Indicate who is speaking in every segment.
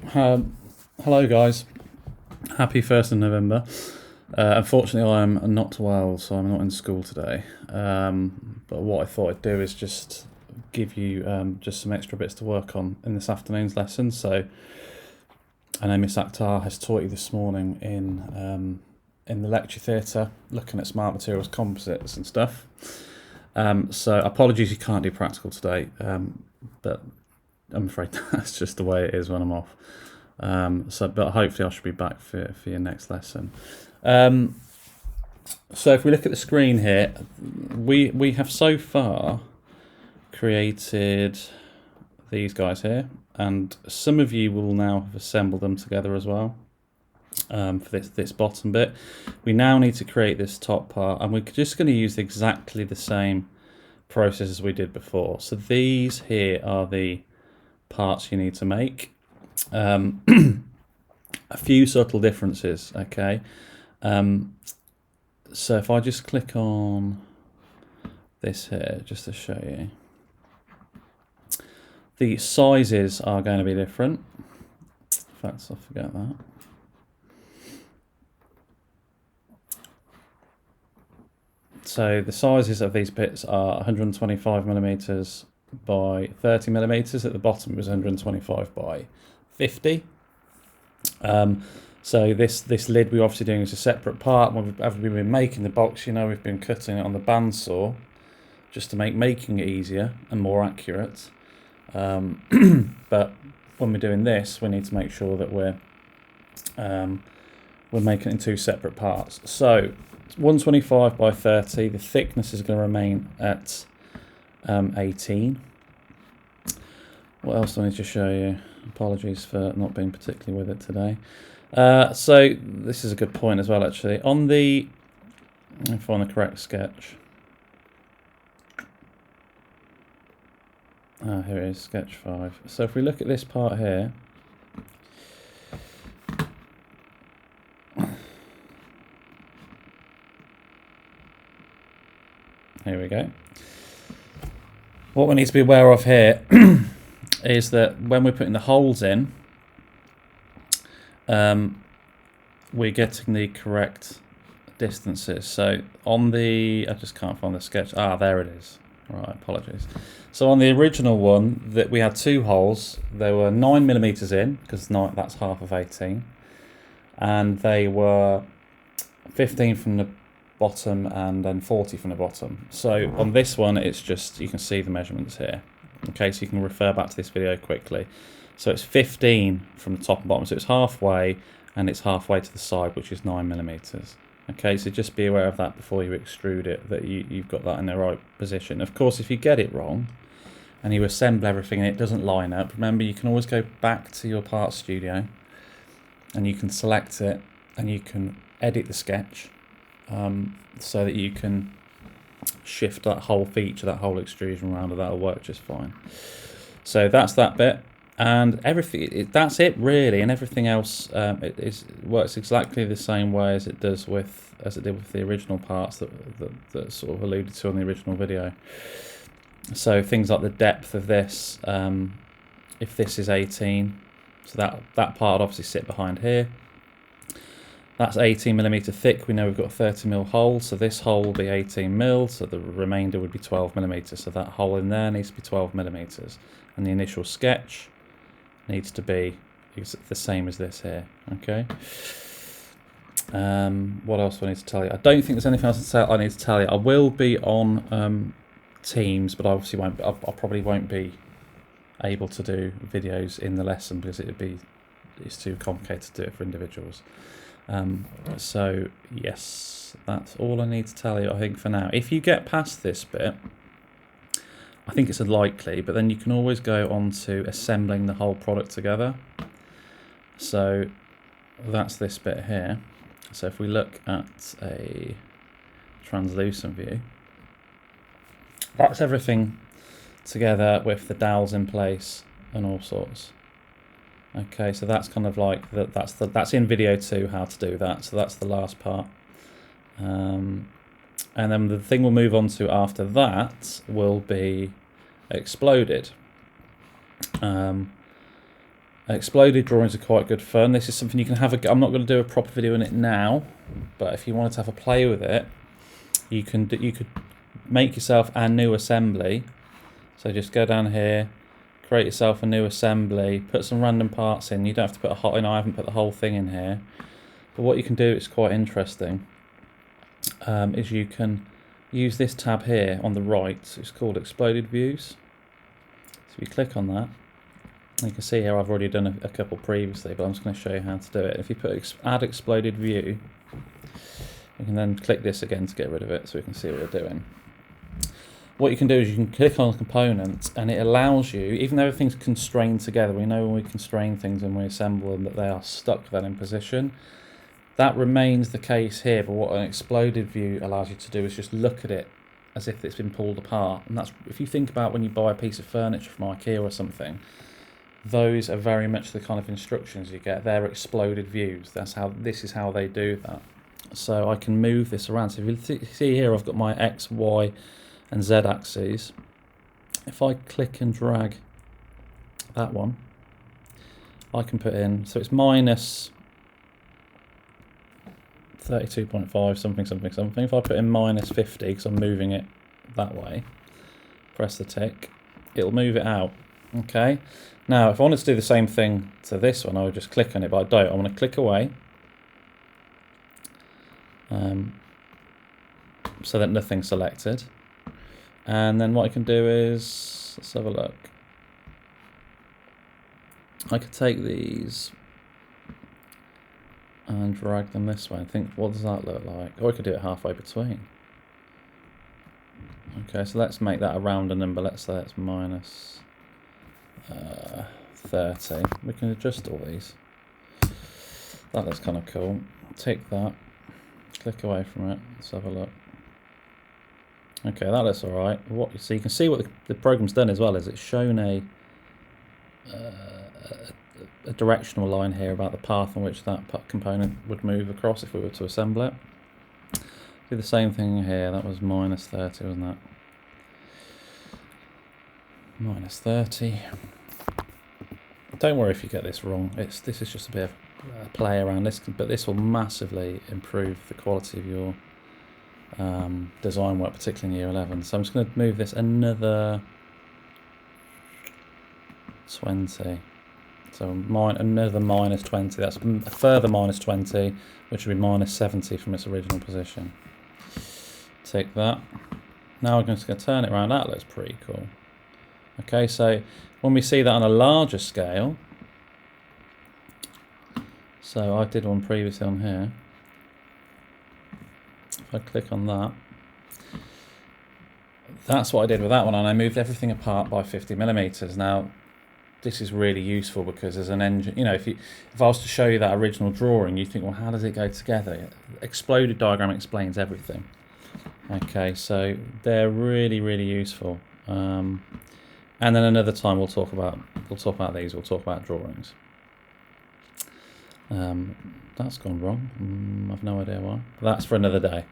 Speaker 1: Hello guys, happy 1st of November. Unfortunately I'm not well, so I'm not in school today. But what I thought I'd do is just give you just some extra bits to work on in this afternoon's lesson. So I know Miss Akhtar has taught you this morning in the lecture theatre, looking at smart materials composites and stuff. So apologies you can't do practical today, but I'm afraid that's just the way it is when I'm off. But hopefully I should be back for your next lesson. So if we look at the screen here, we have so far created these guys here, and some of you will now have assembled them together as well. For this bottom bit, we now need to create this top part, and we're just going to use exactly the same process as we did before. So these here are the parts you need to make. A few subtle differences, okay? So if I just click on this here, just to show you, the sizes are going to be different. In fact, I forget that. So the sizes of these bits are 125 millimeters by 30 millimeters. At the bottom it was 125 by 50. So this lid we're obviously doing is a separate part. After we've been making the box, we've been cutting it on the bandsaw just to make making it easier and more accurate. But when we're doing this, we need to make sure that we're making it in two separate parts. So 125 by 30, the thickness is going to remain at 18. What else do I need to show you? Apologies for not being particularly with it today. So this is a good point as well, actually. Let me find the correct sketch. Here it is, sketch 5. So if we look at this part here, here we go. What we need to be aware of here is that when we're putting the holes in, we're getting the correct distances. So I just can't find the sketch. There it is. Right, apologies. So on the original one, that we had two holes. They were 9 millimeters in, because that's half of 18, and they were 15 from the bottom and then 40 from the bottom. So on this one, it's just, you can see the measurements here. Okay, so you can refer back to this video quickly. So it's 15 from the top and bottom, so it's halfway, and it's halfway to the side, which is 9 millimeters. Okay, so just be aware of that before you extrude it, that you've got that in the right position. Of course, if you get it wrong and you assemble everything and it doesn't line up, remember you can always go back to your part studio and you can select it and you can edit the sketch so that you can shift that whole feature, that whole extrusion around, and that'll work just fine. So that's that bit. And everything, that's it really, and everything else works exactly the same way as it did with the original parts that sort of alluded to on the original video. So things like the depth of this, if this is 18, so that part obviously sit behind here. That's 18 millimeter thick. We know we've got a 30 mil hole, so this hole will be 18 mil, so the remainder would be 12 millimeters. So that hole in there needs to be 12 millimeters, and the initial sketch needs to be the same as this here. Okay. What else do I need to tell you? I don't think there's anything else I need to tell you. I will be on Teams, but I obviously won't. I probably won't be able to do videos in the lesson because it's too complicated to do it for individuals. So yes, that's all I need to tell you, I think, for now. If you get past this bit, I think it's unlikely, but then you can always go on to assembling the whole product together. So that's this bit here. So if we look at a translucent view, that's everything together with the dowels in place and all sorts. Okay, so that's kind of like that's in video 2 how to do that. So that's the last part. And then the thing we'll move on to after that will be exploded. Exploded drawings are quite good fun. This is something you can have I'm not going to do a proper video on it now, but if you wanted to have a play with it, you could make yourself a new assembly. So just go down here, create yourself a new assembly, put some random parts in. You don't have to put a whole, I haven't put the whole thing in here. But what you can do, it's quite interesting, is you can use this tab here on the right. It's called Exploded Views. So if you click on that, you can see here I've already done a couple previously, but I'm just going to show you how to do it. If you put Add Exploded View, you can then click this again to get rid of it so we can see what we're doing. What you can do is you can click on a component and it allows you, even though everything's constrained together, we know when we constrain things and we assemble them that they are stuck then in position. That remains the case here, but what an exploded view allows you to do is just look at it as if it's been pulled apart. And that's, if you think about when you buy a piece of furniture from IKEA or something, those are very much the kind of instructions you get. They're exploded views. This is how they do that. So I can move this around. So if you see here, I've got my X, Y, and Z axes. If I click and drag that one, I can put in, so it's minus 32.5 something something something. If I put in minus 50 because I'm moving it that way, press the tick, it'll move it out. Okay, now if I wanted to do the same thing to this one, I would just click on it, but I don't. I want to click away so that nothing's selected. And then what I can do is, let's have a look. I could take these and drag them this way. I think, what does that look like? Or I could do it halfway between. Okay, so let's make that a rounder number. Let's say it's minus 30. We can adjust all these. That looks kind of cool. Take that, click away from it. Let's have a look. Okay, that looks alright. So you can see what the program's done as well, is it's shown a directional line here about the path on which that component would move across if we were to assemble it. Do the same thing here. That was minus 30, wasn't that? Minus 30. Don't worry if you get this wrong. This is just a bit of play around this, but this will massively improve the quality of your design work, particularly in year 11. So I'm just going to move this another 20. So another minus 20. That's a further minus 20, which would be minus 70 from its original position. Take that. Now I'm just going to turn it around. That looks pretty cool. Okay, so when we see that on a larger scale, so I did one previously on here. If I click on that, that's what I did with that one, and I moved everything apart by 50 millimeters. Now, this is really useful because as an engine, you know, if I was to show you that original drawing, you think, well, how does it go together? Exploded diagram explains everything. Okay, so they're really, really useful. And then another time we'll talk about these. We'll talk about drawings. That's gone wrong. I've no idea why. That's for another day.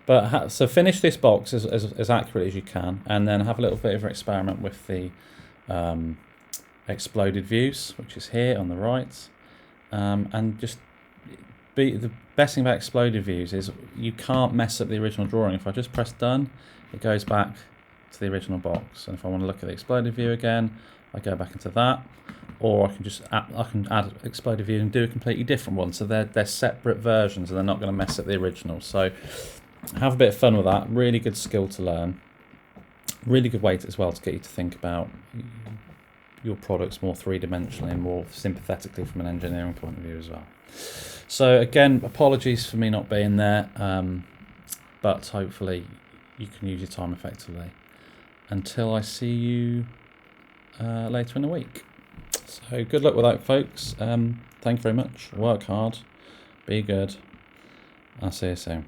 Speaker 1: But so finish this box as accurately as you can, and then have a little bit of an experiment with the exploded views, which is here on the right. And just the best thing about exploded views is you can't mess up the original drawing. If I just press done, it goes back to the original box. And if I want to look at the exploded view again, I go back into that. Or I can just add exploded view and do a completely different one. So they're separate versions and they're not going to mess up the original. So have a bit of fun with that. Really good skill to learn. Really good way as well to get you to think about your products more three-dimensionally and more sympathetically from an engineering point of view as well. So again, apologies for me not being there, but hopefully you can use your time effectively. Until I see you later in the week. So good luck with that, folks. Thank you very much. Work hard. Be good. I'll see you soon.